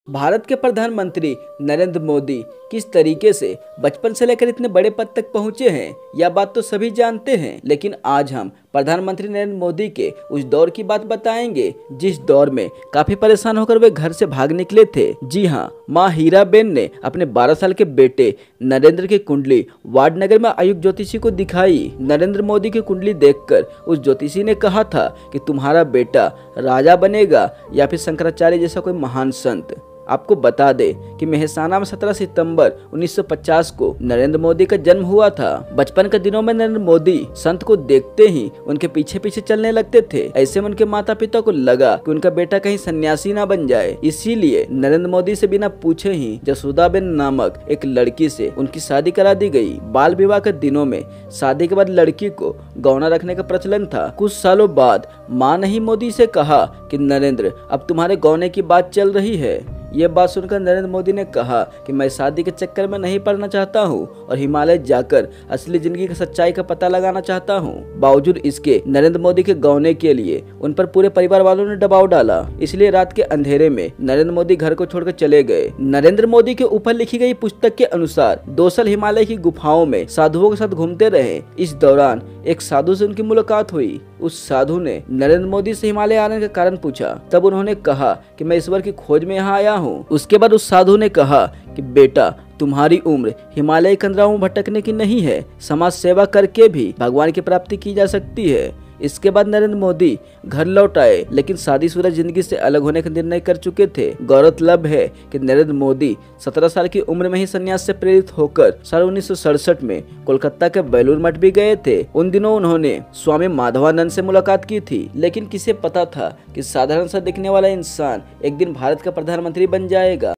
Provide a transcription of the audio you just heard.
भारत के प्रधानमंत्री नरेंद्र मोदी किस तरीके से बचपन से लेकर इतने बड़े पद तक पहुंचे हैं, यह बात तो सभी जानते हैं। लेकिन आज हम प्रधानमंत्री नरेंद्र मोदी के उस दौर की बात बताएंगे जिस दौर में काफी परेशान होकर वे घर से भाग निकले थे। जी हाँ, माँ हीराबेन ने अपने 12 साल के बेटे नरेंद्र की कुंडली वाडनगर में आयुक्त ज्योतिषी को दिखाई। नरेंद्र मोदी की कुंडली देखकर उस ज्योतिषी ने कहा था कि तुम्हारा बेटा राजा बनेगा या फिर शंकराचार्य जैसा कोई महान संत। आपको बता दे कि मेहसाना में 17 सितंबर 1950 को नरेंद्र मोदी का जन्म हुआ था। बचपन के दिनों में नरेंद्र मोदी संत को देखते ही उनके पीछे पीछे चलने लगते थे। ऐसे में उनके माता पिता को लगा कि उनका बेटा कहीं सन्यासी ना बन जाए, इसीलिए नरेंद्र मोदी से बिना पूछे ही जसोदाबेन नामक एक लड़की से उनकी शादी करा दी गई। बाल विवाह के दिनों में शादी के बाद लड़की को गौना रखने का प्रचलन था। कुछ सालों बाद माँ ने ही मोदी से कहा कि नरेंद्र, अब तुम्हारे गौने की बात चल रही है। ये बात सुनकर नरेंद्र मोदी ने कहा कि मैं शादी के चक्कर में नहीं पड़ना चाहता हूँ और हिमालय जाकर असली जिंदगी की सच्चाई का पता लगाना चाहता हूँ। बावजूद इसके नरेंद्र मोदी के गौने के लिए उन पर पूरे परिवार वालों ने दबाव डाला, इसलिए रात के अंधेरे में नरेंद्र मोदी घर को छोड़कर चले गए। नरेंद्र मोदी के ऊपर लिखी गई पुस्तक के अनुसार 2 साल हिमालय की गुफाओं में साधुओं के साथ घूमते रहे। इस दौरान एक साधु से उनकी मुलाकात हुई। उस साधु ने नरेंद्र मोदी से हिमालय आने का कारण पूछा। तब उन्होंने कहा कि मैं ईश्वर की खोज में यहाँ आया हूँ। उसके बाद उस साधु ने कहा कि बेटा, तुम्हारी उम्र हिमालय कंदराओं में भटकने की नहीं है, समाज सेवा करके भी भगवान की प्राप्ति की जा सकती है। इसके बाद नरेंद्र मोदी घर लौट आए, लेकिन शादीशुदा जिंदगी से अलग होने का निर्णय कर चुके थे। गौरतलब है कि नरेंद्र मोदी 17 साल की उम्र में ही संन्यास से प्रेरित होकर साल 1967 में कोलकाता के बेलूर मठ भी गए थे। उन दिनों उन्होंने स्वामी माधवानंद से मुलाकात की थी, लेकिन किसे पता था कि साधारण सा दिखने वाला इंसान एक दिन भारत का प्रधानमंत्री बन जाएगा।